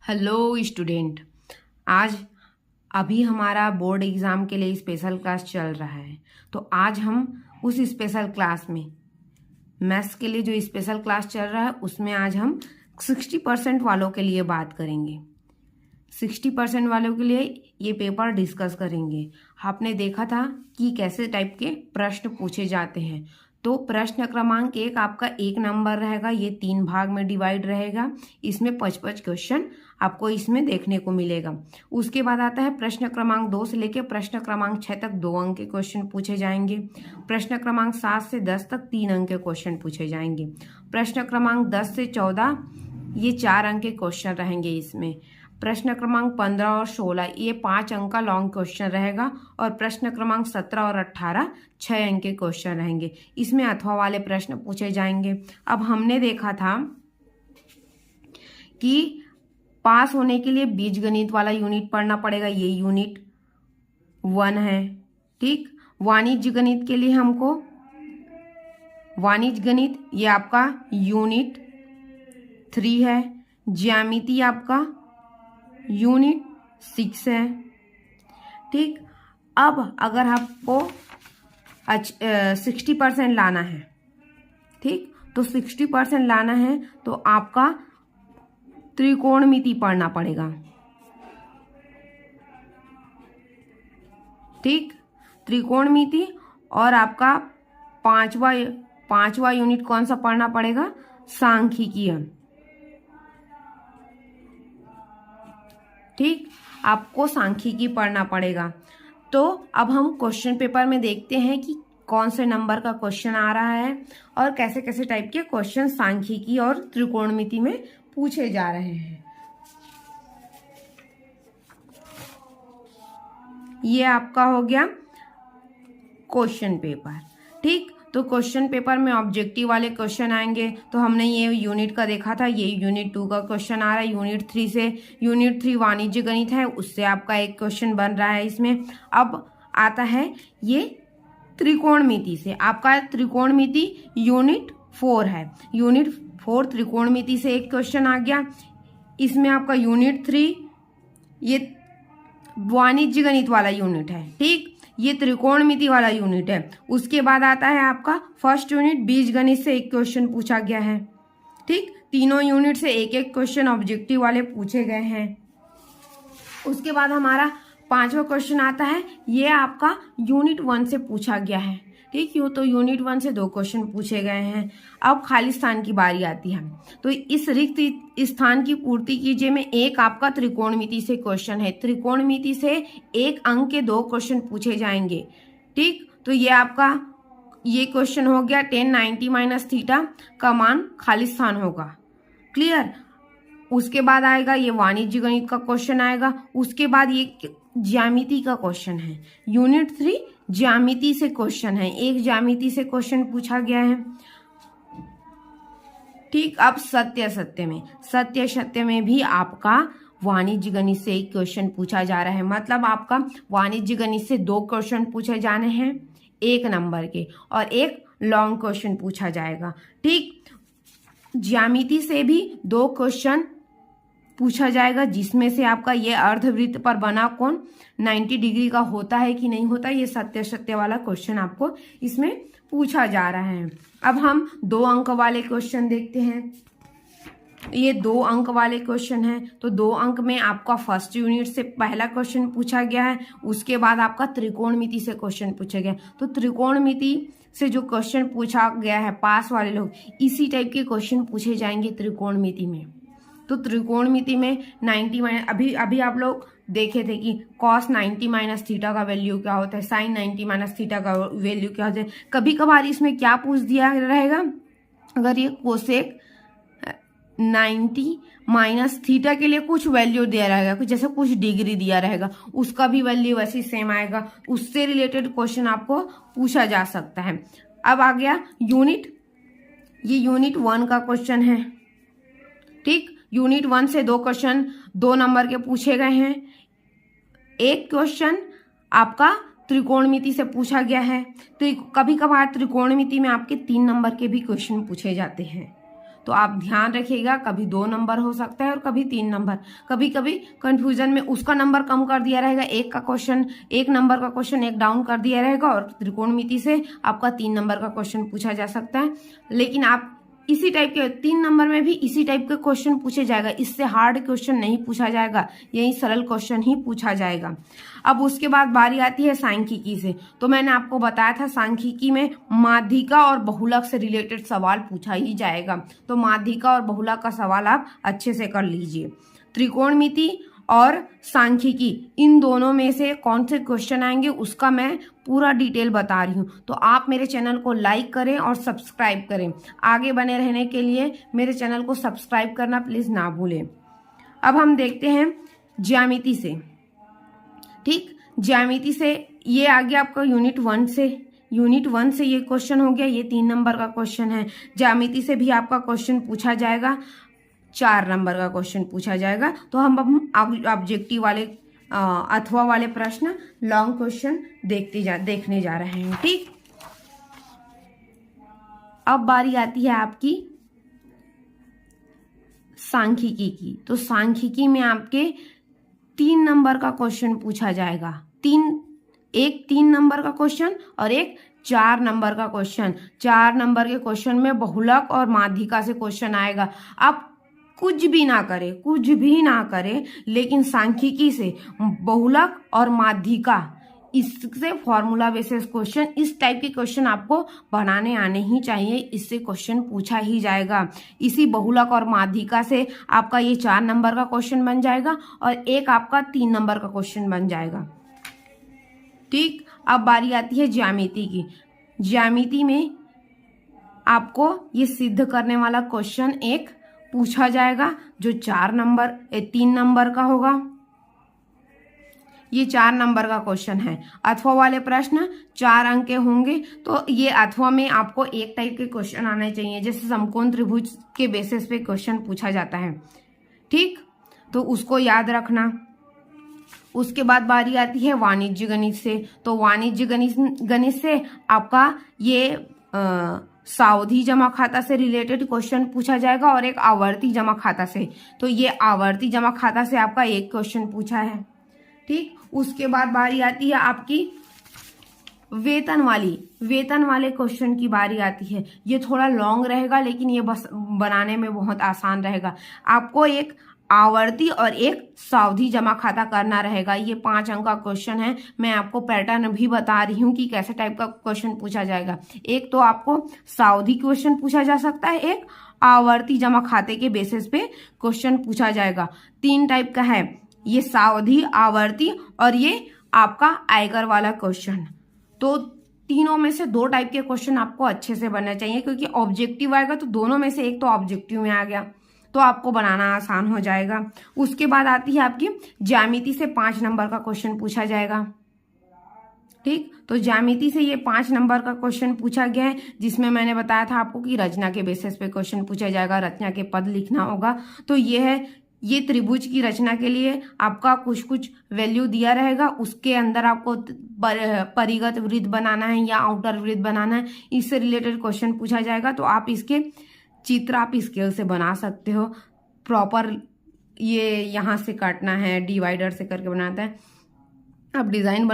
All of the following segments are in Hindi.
Hello student. आज अभी हमारा बोर्ड एग्ज़ाम के लिए स्पेशल क्लास चल रहा है। तो आज हम उस स्पेशल क्लास में मैथ्स के लिए जो स्पेशल क्लास चल रहा है उसमें आज हम 60% वालों के लिए बात करेंगे। 60% वालों के लिए ये पेपर डिस्कस करेंगे। आपने देखा था कि कैसे टाइप के प्रश्न पूछे जाते हैं। तो प्रश्न क्रमांक 1 आपका 1 नंबर रहेगा। ये 3 भाग में डिवाइड रहेगा। इसमें 5-5 क्वेश्चन आपको इसमें देखने को मिलेगा। उसके बाद आता है प्रश्न क्रमांक 2 से लेकर प्रश्न क्रमांक 6 तक 2 अंक के क्वेश्चन पूछे जाएंगे। प्रश्न क्रमांक 7 से 10 तक 3 अंक के क्वेश्चन पूछे जाएंगे। प्रश्न क्रमांक 10 से 14 ये 4 अंक के क्वेश्चन रहेंगे। इसमें प्रश्न क्रमांक 15 और 16 ये 5 अंक का लॉन्ग क्वेश्चन रहेगा। और प्रश्न क्रमांक 17 और 18 6 अंक के क्वेश्चन रहेंगे। इसमें अथवा वाले प्रश्न पूछे जाएंगे। अब हमने देखा था कि पास होने के लिए बीजगणित वाला यूनिट पढ़ना पड़ेगा। ये यूनिट 1 है। ठीक। वाणिज्य गणित के लिए हमको वाणिज्य गणित ये आपका यूनिट 3 है। ज्यामिति आपका यूनिट 6 है। ठीक। अब अगर आपको 60% लाना है, ठीक, तो 60% लाना है तो आपका त्रिकोणमिति पढ़ना पड़ेगा। ठीक। त्रिकोणमिति और आपका पांचवा यूनिट कौन सा पढ़ना पड़ेगा? सांख्यिकीय। ठीक। आपको सांख्यिकी पढ़ना पड़ेगा। तो अब हम क्वेश्चन पेपर में देखते हैं कि कौन से नंबर का क्वेश्चन आ रहा है और कैसे कैसे टाइप के क्वेश्चन सांख्यिकी और त्रिकोणमिति में पूछे जा रहे हैं। ये आपका हो गया क्वेश्चन पेपर। ठीक। तो क्वेश्चन पेपर में ऑब्जेक्टिव वाले क्वेश्चन आएंगे। तो हमने ये यूनिट का देखा था, ये यूनिट 2 का क्वेश्चन आ रहा है। यूनिट 3 से यूनिट 3 वाणिज्य गणित है, उससे आपका एक क्वेश्चन बन रहा है इसमें। अब आता है ये त्रिकोणमिति से। आपका त्रिकोणमिति यूनिट 4 है। यूनिट 4 त्रिकोणमिति से एक क्वेश्चन आ गया। इसमें आपका यूनिट 3 ये वाणिज्य गणित वाला यूनिट है। ठीक। ये त्रिकोणमिति वाला यूनिट है। उसके बाद आता है आपका फर्स्ट यूनिट बीजगणित से एक क्वेश्चन पूछा गया है। ठीक। तीनों यूनिट से एक एक क्वेश्चन ऑब्जेक्टिव वाले पूछे गए हैं। उसके बाद हमारा 5वां क्वेश्चन आता है, ये आपका यूनिट 1 से पूछा गया है। ठीक। यूँ तो यूनिट 1 से 2 क्वेश्चन पूछे गए हैं। अब खाली स्थान की बारी आती है। तो इस रिक्त स्थान की पूर्ति कीजिए में एक आपका त्रिकोणमिति से क्वेश्चन है। त्रिकोणमिति से 1 अंक के 2 क्वेश्चन पूछे जाएंगे। ठीक। तो ये आपका ये क्वेश्चन हो गया 10 90 माइनस थीटा का मान खाली स्थान होगा। क्लियर। उसके बाद आएगा ये वाणिज्य गणित का क्वेश्चन आएगा। उसके बाद ये ज्यामिति का क्वेश्चन है। यूनिट 3 ज्यामिति से क्वेश्चन है। एक ज्यामिति से क्वेश्चन पूछा गया है। ठीक। अब सत्य में भी आपका वाणिज्य गणित से एक क्वेश्चन पूछा जा रहा है। मतलब आपका वाणिज्य गणित से 2 क्वेश्चन पूछे जाने हैं 1 नंबर के, और एक लॉन्ग क्वेश्चन पूछा जाएगा। ठीक। ज्यामिति से भी 2 क्वेश्चन पूछा जाएगा, जिसमें से आपका ये अर्धवृत्त पर बना कोण 90 डिग्री का होता है कि नहीं होता, ये सत्य वाला क्वेश्चन आपको इसमें पूछा जा रहा है। अब हम 2 अंक वाले क्वेश्चन देखते हैं। ये 2 अंक वाले क्वेश्चन है। तो 2 अंक में आपका फर्स्ट यूनिट से पहला क्वेश्चन पूछा गया है। उसके बाद आपका त्रिकोणमिति से क्वेश्चन पूछा गया। तो त्रिकोणमिति से जो क्वेश्चन पूछा गया है, पास वाले लोग इसी टाइप के क्वेश्चन पूछे जाएंगे त्रिकोणमिति में। तो त्रिकोणमिति में 90 माइनस अभी आप लोग देखे थे कि cos 90 माइनस थीटा का वैल्यू क्या होता है, sin 90 माइनस थीटा का वैल्यू क्या होता है। कभी कभार इसमें क्या पूछ दिया रहेगा, अगर ये कोसेक 90 माइनस थीटा के लिए कुछ वैल्यू दिया रहेगा, कुछ जैसे कुछ डिग्री दिया रहेगा, उसका भी वैल्यू वैसे सेम आएगा। उससे रिलेटेड क्वेश्चन आपको पूछा जा सकता है। अब आ गया ये यूनिट 1 का क्वेश्चन है। ठीक। यूनिट 1 से 2 क्वेश्चन 2 नंबर के पूछे गए हैं। एक क्वेश्चन आपका त्रिकोणमिति से पूछा गया है। कभी कभार त्रिकोणमिति में आपके 3 नंबर के भी क्वेश्चन पूछे जाते हैं। तो आप ध्यान रखिएगा, कभी 2 नंबर हो सकता है और कभी 3 नंबर। कभी कभी कंफ्यूजन में उसका नंबर कम कर दिया रहेगा, एक नंबर का क्वेश्चन एक डाउन कर दिया रहेगा और त्रिकोणमिति से आपका 3 नंबर का क्वेश्चन पूछा जा सकता है। लेकिन आप इसी टाइप के 3 नंबर में भी इसी टाइप के क्वेश्चन पूछे जाएगा, इससे हार्ड क्वेश्चन नहीं पूछा जाएगा, यही सरल क्वेश्चन ही पूछा जाएगा। अब उसके बाद बारी आती है सांख्यिकी से। तो मैंने आपको बताया था सांख्यिकी में माध्यिका और बहुलक से रिलेटेड सवाल पूछा ही जाएगा, तो माध्यिका और बहुलक का सवाल आप अच्छे से कर लीजिए। त्रिकोणमिति और सांख्यिकी इन दोनों में से कौन से क्वेश्चन आएंगे उसका मैं पूरा डिटेल बता रही हूँ। तो आप मेरे चैनल को लाइक करें और सब्सक्राइब करें। आगे बने रहने के लिए मेरे चैनल को सब्सक्राइब करना प्लीज ना भूलें। अब हम देखते हैं ज्यामिति से। ठीक, ज्यामिति से ये आ गया आपका यूनिट 1 से ये क्वेश्चन हो गया, ये 3 नंबर का क्वेश्चन है। ज्यामिति से भी आपका क्वेश्चन पूछा जाएगा, 4 नंबर का क्वेश्चन पूछा जाएगा। तो हम ऑब्जेक्टिव वाले अथवा वाले प्रश्न, लॉन्ग क्वेश्चन देखने जा रहे हैं। ठीक, अब बारी आती है आपकी सांख्यिकी की। तो सांख्यिकी में आपके 3 नंबर का क्वेश्चन पूछा जाएगा, एक 3 नंबर का क्वेश्चन और एक 4 नंबर का क्वेश्चन। 4 नंबर के क्वेश्चन में बहुलक और माध्यिका से क्वेश्चन आएगा। आप कुछ भी ना करें, लेकिन सांख्यिकी से बहुलक और माध्यिका, इससे फॉर्मूला बेसिस क्वेश्चन, इस टाइप के क्वेश्चन आपको बनाने आने ही चाहिए, इससे क्वेश्चन पूछा ही जाएगा। इसी बहुलक और माध्यिका से आपका ये 4 नंबर का क्वेश्चन बन जाएगा और एक आपका 3 नंबर का क्वेश्चन बन जाएगा। ठीक, अब बारी आती है ज्यामिति की। ज्यामिति में आपको ये सिद्ध करने वाला क्वेश्चन एक पूछा जाएगा जो 3 नंबर का होगा। ये 4 नंबर का क्वेश्चन है। अथवा वाले प्रश्न 4 अंक के होंगे। तो ये अथवा में आपको एक टाइप के क्वेश्चन आने चाहिए, जैसे समकोण त्रिभुज के बेसिस पे क्वेश्चन पूछा जाता है। ठीक, तो उसको याद रखना। उसके बाद बारी आती है वाणिज्य गणित से। तो वाणिज्य गणित से आपका ये सावधि जमा खाता से रिलेटेड क्वेश्चन पूछा जाएगा और एक आवर्ती जमा खाता से। तो ये आवर्ती जमा खाता से आपका एक क्वेश्चन पूछा है। ठीक, उसके बाद बारी आती है आपकी वेतन वाले क्वेश्चन की बारी आती है। ये थोड़ा लॉन्ग रहेगा, लेकिन ये बस बनाने में बहुत आसान रहेगा। आपको एक आवर्ती और एक सावधि जमा खाता करना रहेगा। ये 5 अंक का क्वेश्चन है। मैं आपको पैटर्न भी बता रही हूँ कि कैसे टाइप का क्वेश्चन पूछा जाएगा। एक तो आपको सावधि क्वेश्चन पूछा जा सकता है, एक आवर्ती जमा खाते के बेसिस पे क्वेश्चन पूछा जाएगा। 3 टाइप का है, ये सावधि, आवर्ती और ये आपका आयकर वाला क्वेश्चन। तो तीनों में से 2 टाइप के क्वेश्चन आपको अच्छे से बनना चाहिए, क्योंकि ऑब्जेक्टिव आएगा तो दोनों में से एक तो ऑब्जेक्टिव में आ गया, तो आपको बनाना आसान हो जाएगा। उसके बाद आती है आपकी ज्यामिति से 5 नंबर का क्वेश्चन पूछा जाएगा। ठीक, तो ज्यामिति से ये 5 नंबर का क्वेश्चन पूछा गया है, जिसमें मैंने बताया था आपको कि रचना के बेसिस पे क्वेश्चन पूछा जाएगा, रचना के पद लिखना होगा। तो ये है, ये त्रिभुज की रचना के लिए आपका कुछ वैल्यू दिया रहेगा, उसके अंदर आपको परिगत वृत्त बनाना है या आउटर वृत्त बनाना है, इससे रिलेटेड क्वेश्चन पूछा जाएगा। तो आप इसके चित्र आप स्केल से बना सकते हो, प्रॉपर ये यहाँ से काटना है, डिवाइडर से करके बनाता है। अब डिजाइन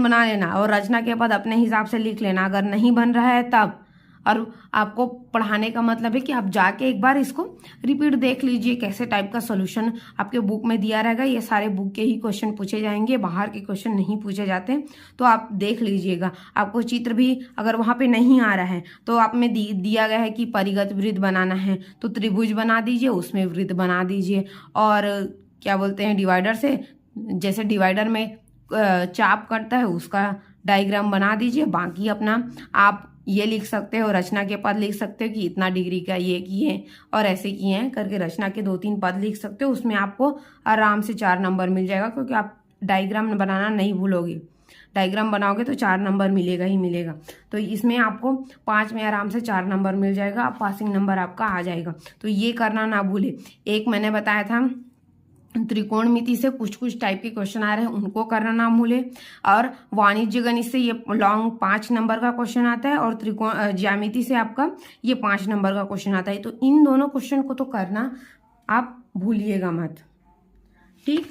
बना लेना और रचना के पद अपने हिसाब से लिख लेना। अगर नहीं बन रहा है तब, और आपको पढ़ाने का मतलब है कि आप जाके एक बार इसको रिपीट देख लीजिए, कैसे टाइप का सॉल्यूशन आपके बुक में दिया रहेगा। ये सारे बुक के ही क्वेश्चन पूछे जाएंगे, बाहर के क्वेश्चन नहीं पूछे जाते, तो आप देख लीजिएगा। आपको चित्र भी अगर वहाँ पे नहीं आ रहा है तो आप में दिया गया है कि परिगत वृत्त बनाना है, तो त्रिभुज बना दीजिए, उसमें वृत्त बना दीजिए। और क्या बोलते हैं, डिवाइडर से, जैसे डिवाइडर में चाप करता है उसका डायग्राम बना दीजिए। बाकी अपना आप ये लिख सकते हो, रचना के पद लिख सकते हो कि इतना डिग्री का ये किए और ऐसे किए हैं करके रचना के 2-3 पद लिख सकते हो। उसमें आपको आराम से 4 नंबर मिल जाएगा, क्योंकि आप डायग्राम बनाना नहीं भूलोगे। डायग्राम बनाओगे तो 4 नंबर मिलेगा ही मिलेगा। तो इसमें आपको 5 में आराम से 4 नंबर मिल जाएगा, पासिंग नंबर आपका आ जाएगा। तो ये करना ना भूले। एक मैंने बताया था त्रिकोणमिति से कुछ कुछ टाइप के क्वेश्चन आ रहे हैं, उनको करना ना भूले। और वाणिज्य गणित से ये लॉन्ग 5 नंबर का क्वेश्चन आता है, और त्रिकोण ज्यामिति से आपका ये 5 नंबर का क्वेश्चन आता है। तो इन दोनों क्वेश्चन को तो करना आप भूलिएगा मत, ठीक।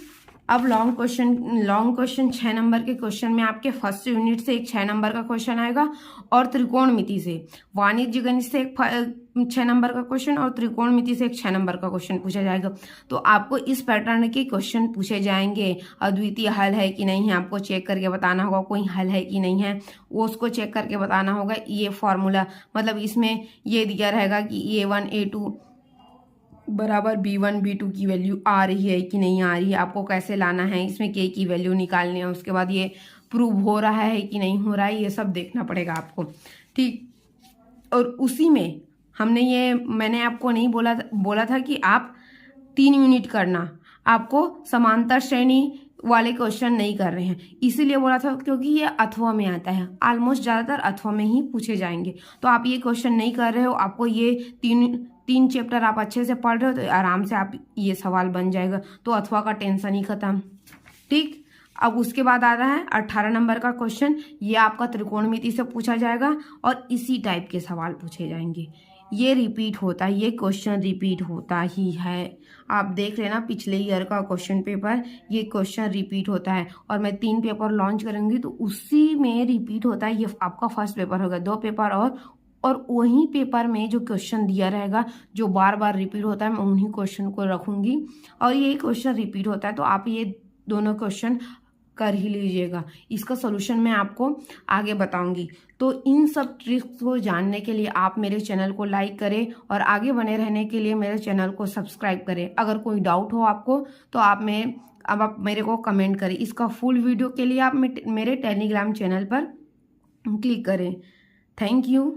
अब लॉन्ग क्वेश्चन 6 नंबर के क्वेश्चन में आपके फर्स्ट यूनिट से एक 6 नंबर का क्वेश्चन आएगा, और त्रिकोणमिति से वाणिज्य गणित से एक 6 नंबर का क्वेश्चन, और त्रिकोणमिति से एक 6 नंबर का क्वेश्चन पूछा जाएगा। तो आपको इस पैटर्न के क्वेश्चन पूछे जाएंगे। अद्वितीय हल है कि नहीं है आपको चेक करके बताना होगा, कोई हल है कि नहीं है वो उसको चेक करके बताना होगा। ये फॉर्मूला मतलब इसमें ये दिया रहेगा कि A1 A2 बराबर B1 B2 की वैल्यू आ रही है कि नहीं आ रही है, आपको कैसे लाना है, इसमें K की वैल्यू निकालनी है, उसके बाद ये प्रूव हो रहा है कि नहीं हो रहा है, ये सब देखना पड़ेगा आपको, ठीक। और उसी में मैंने आपको नहीं बोला था कि आप 3 यूनिट करना, आपको समांतर श्रेणी वाले क्वेश्चन नहीं कर रहे हैं, इसीलिए बोला था क्योंकि ये अथवा में आता है, ऑलमोस्ट ज़्यादातर अथवा में ही पूछे जाएंगे। तो आप ये क्वेश्चन नहीं कर रहे हो, आपको ये तीन चैप्टर आप अच्छे से पढ़ रहे हो तो आराम से आप ये सवाल बन जाएगा, तो अथवा का टेंशन ही खत्म, ठीक। अब उसके बाद आ रहा है 18 नंबर का क्वेश्चन, ये आपका त्रिकोणमिति से पूछा जाएगा, और इसी टाइप के सवाल पूछे जाएंगे। ये रिपीट होता है, ये क्वेश्चन रिपीट होता ही है, आप देख लेना पिछले ईयर का क्वेश्चन पेपर, ये क्वेश्चन रिपीट होता है। और मैं 3 पेपर लॉन्च करूंगी तो उसी में रिपीट होता है, ये आपका फर्स्ट पेपर होगा, 2 पेपर और वही पेपर में जो क्वेश्चन दिया रहेगा जो बार बार रिपीट होता है, मैं उन्हीं क्वेश्चन को रखूंगी, और ये क्वेश्चन रिपीट होता है, तो आप ये दोनों क्वेश्चन कर ही लीजिएगा। इसका सॉल्यूशन मैं आपको आगे बताऊंगी। तो इन सब ट्रिक्स को जानने के लिए आप मेरे चैनल को लाइक करें, और आगे बने रहने के लिए मेरे चैनल को सब्सक्राइब करें। अगर कोई डाउट हो आपको तो आप मेरे को कमेंट करें। इसका फुल वीडियो के लिए आप मेरे टेलीग्राम चैनल पर क्लिक करें। Thank you.